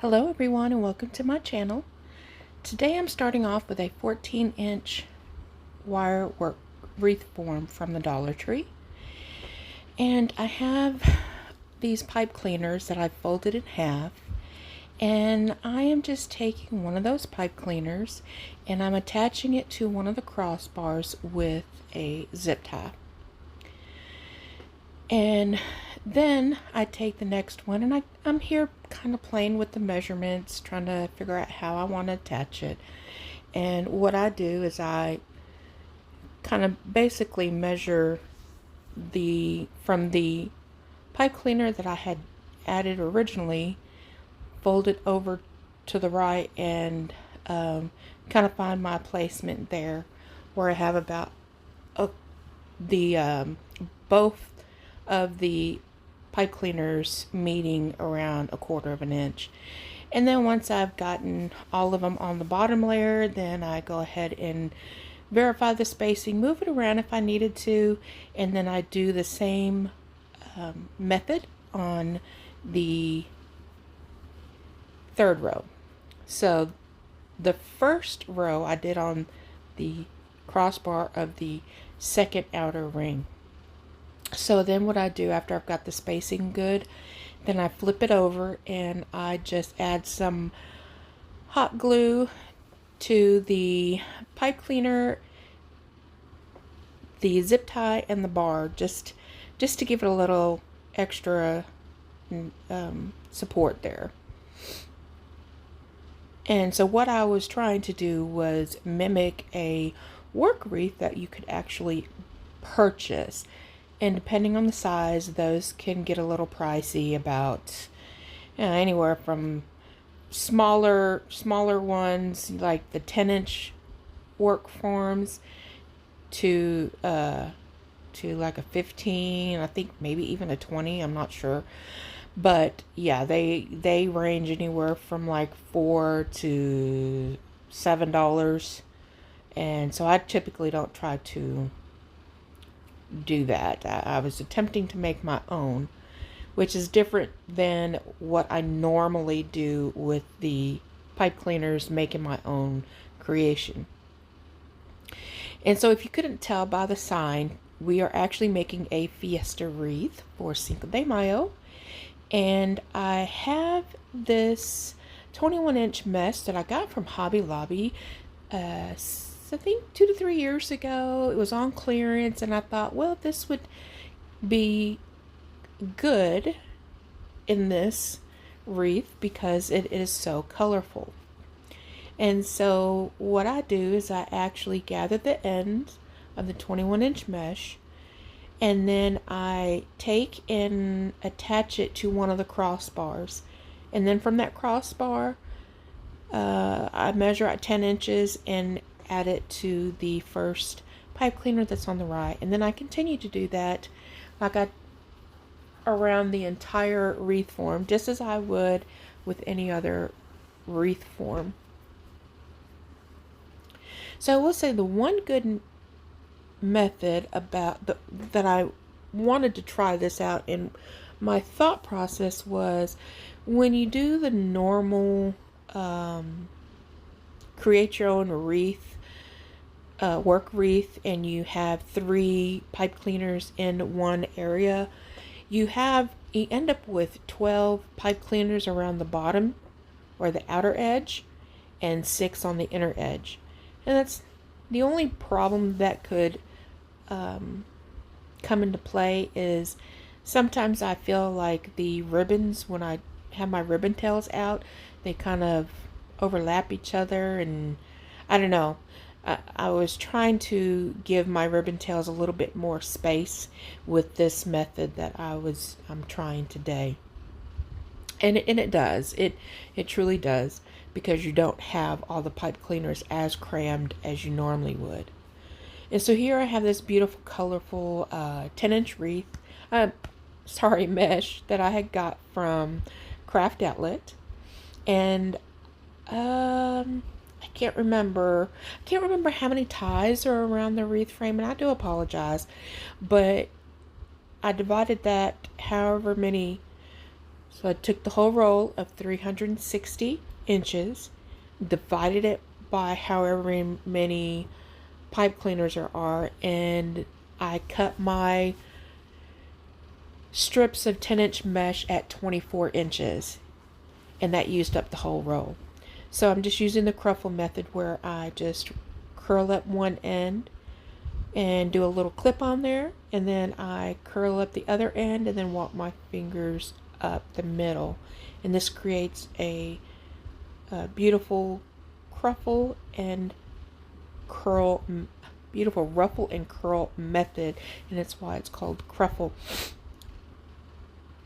Hello everyone and welcome to my channel. Today I'm starting off with a 14-inch wire work wreath form from the Dollar Tree. And I have these pipe cleaners that I've folded in half. And I am just taking one of those pipe cleaners and I'm attaching it to one of the crossbars with a zip tie. And then I take the next one and I'm here kind of playing with the measurements, trying to figure out how I want to attach it. And what I do is I kind of basically measure from the pipe cleaner that I had added originally, fold it over to the right and kind of find my placement there where I have about both of the pipe cleaners meeting around 1/4 of an inch. And then once I've gotten all of them on the bottom layer, then I go ahead and verify the spacing, move it around if I needed to, and then I do the same method on the third row. So the first row I did on the crossbar of the second outer ring. So then what I do after I've got the spacing good, then I flip it over and I just add some hot glue to the pipe cleaner, the zip tie, and the bar, just to give it a little extra support there. And so what I was trying to do was mimic a work wreath that you could actually purchase. And depending on the size, those can get a little pricey, about anywhere from smaller ones like the 10-inch work forms to like a 15, I think maybe even a 20, I'm not sure. But yeah, they range anywhere from like $4 to $7. And so I typically don't try to do that. I was attempting to make my own, which is different than what I normally do with the pipe cleaners, making my own creation. And so if you couldn't tell by the sign, we are actually making a Fiesta Wreath for Cinco De Mayo. And I have this 21-inch mesh that I got from Hobby Lobby, I think 2 to 3 years ago. It was on clearance and I thought, well, this would be good in this wreath because it is so colorful. And so what I do is I actually gather the ends of the 21-inch mesh and then I take and attach it to one of the crossbars. And then from that crossbar, I measure at 10 inches and add it to the first pipe cleaner that's on the right. And then I continue to do that around the entire wreath form, just as I would with any other wreath form. So I will say the one good method about that I wanted to try this out, and my thought process was, when you do the normal create your own wreath, work wreath, and you have 3 pipe cleaners in one area, you end up with 12 pipe cleaners around the bottom or the outer edge and 6 on the inner edge. And that's the only problem that could come into play is sometimes I feel like the ribbons, when I have my ribbon tails out, they kind of overlap each other, and I don't know. I was trying to give my ribbon tails a little bit more space with this method that I'm trying today. And it does. It truly does, because you don't have all the pipe cleaners as crammed as you normally would. And so here I have this beautiful, colorful 10-inch wreath, mesh that I had got from Craft Outlet. And I can't remember how many ties are around the wreath frame, and I do apologize, but I divided that however many So I took the whole roll of 360 inches, divided it by however many pipe cleaners there are, and I cut my strips of 10-inch mesh at 24 inches, and that used up the whole roll. So I'm just using the cruffle method where I just curl up one end and do a little clip on there, and then I curl up the other end and then walk my fingers up the middle, and this creates a beautiful ruffle and curl method, and that's why it's called cruffle.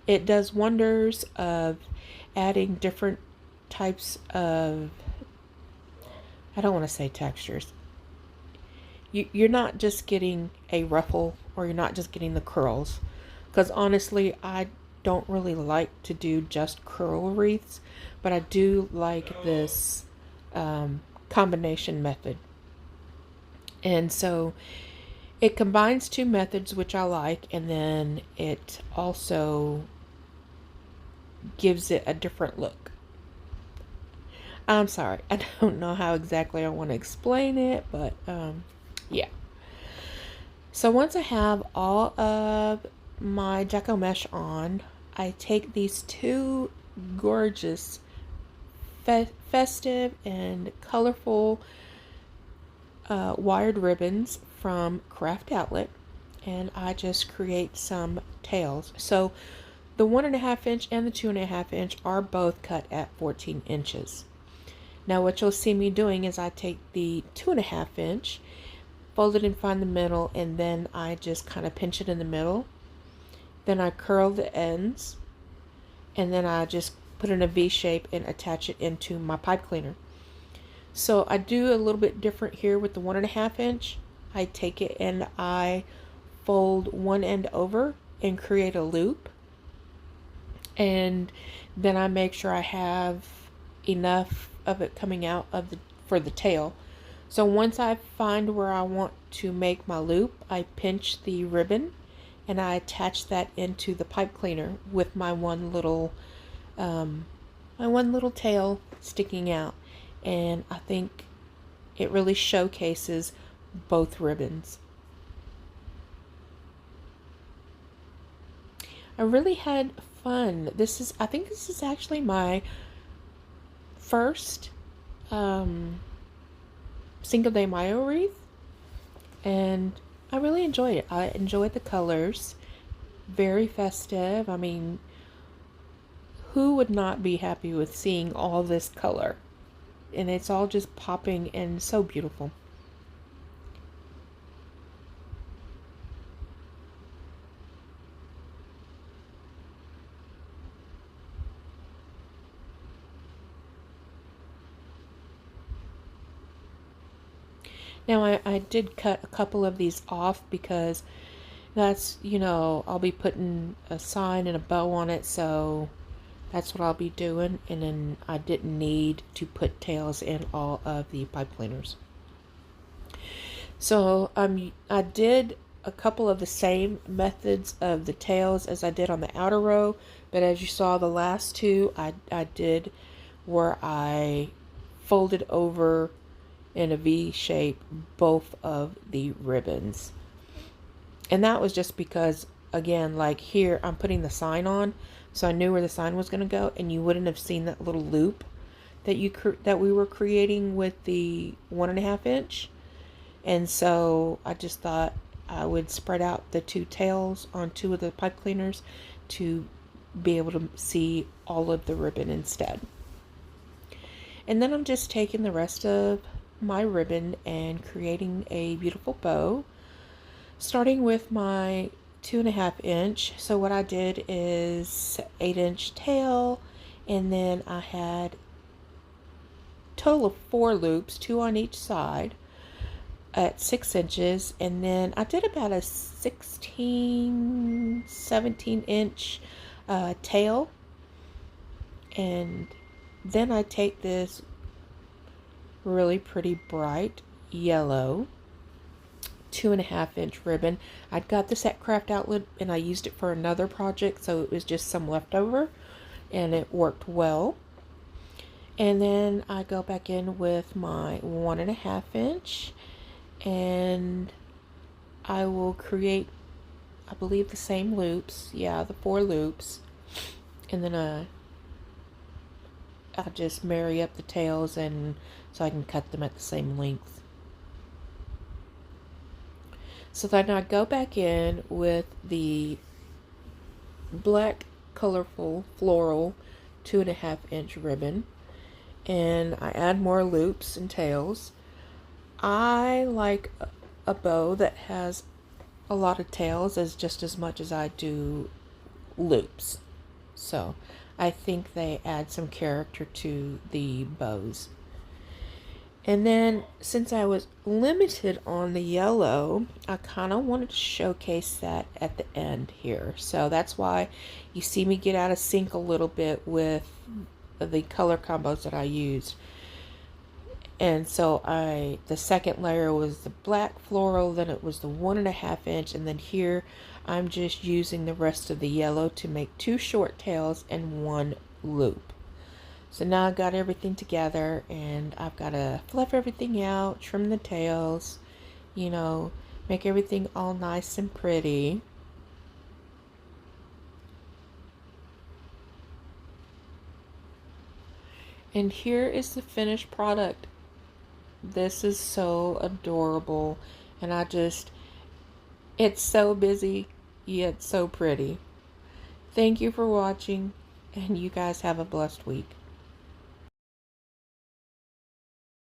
It does wonders of adding different types of, I don't want to say textures. You're not just getting a ruffle, or you're not just getting the curls, because honestly I don't really like to do just curl wreaths, but I do like this combination method. And so it combines two methods, which I like, and then it also gives it a different look. I'm sorry, I don't know how exactly I want to explain it, but yeah. So once I have all of my Deco mesh on, I take these two gorgeous, festive and colorful wired ribbons from Craft Outlet, and I just create some tails. So the 1.5 inch and the 2.5 inch are both cut at 14 inches. Now what you'll see me doing is I take the 2.5 inch, fold it and find the middle, and then I just kind of pinch it in the middle. Then I curl the ends, and then I just put in a V shape and attach it into my pipe cleaner. So I do a little bit different here with the 1.5 inch. I take it and I fold one end over and create a loop, and then I make sure I have enough of it coming out of for the tail. So once I find where I want to make my loop, I pinch the ribbon and I attach that into the pipe cleaner with my one little tail sticking out, and I think it really showcases both ribbons. I really had fun. I think this is actually my first Cinco De Mayo wreath, and I really enjoyed it. I enjoyed the colors. Very festive. I mean, who would not be happy with seeing all this color? And it's all just popping and so beautiful. Now I did cut a couple of these off because that's, I'll be putting a sign and a bow on it, so that's what I'll be doing. And then I didn't need to put tails in all of the pipe cleaners. So I did a couple of the same methods of the tails as I did on the outer row, but as you saw, the last two I did where I folded over in a V shape both of the ribbons. And that was just because, again, like here I'm putting the sign on, so I knew where the sign was going to go, and you wouldn't have seen that little loop that we were creating with the 1.5 inch. And so I just thought I would spread out the two tails on two of the pipe cleaners to be able to see all of the ribbon instead. And then I'm just taking the rest of my ribbon and creating a beautiful bow, starting with my 2.5 inch. So what I did is 8-inch tail, and then I had a total of 4 loops, 2 on each side at 6 inches, and then I did about a 17-inch tail. And then I take this really pretty bright yellow 2.5 inch ribbon. I'd got this at Craft Outlet and I used it for another project, so it was just some leftover. and it worked well. And then I go back in with my 1.5 inch, and I will create, I believe, the same loops. Yeah, the 4 loops. And then I'll just marry up the tails, and so I can cut them at the same length. So then I go back in with the black colorful floral 2.5 inch ribbon, and I add more loops and tails. I like a bow that has a lot of tails as just as much as I do loops. So I think they add some character to the bows. And then since I was limited on the yellow, I kind of wanted to showcase that at the end here. So that's why you see me get out of sync a little bit with the color combos that I used. And so the second layer was the black floral, then it was the 1.5 inch, and then here I'm just using the rest of the yellow to make 2 short tails and 1 loop. So now I've got everything together, and I've got to fluff everything out, trim the tails, you know, make everything all nice and pretty. And here is the finished product. This is so adorable, and it's so busy, yet so pretty. Thank you for watching, and you guys have a blessed week.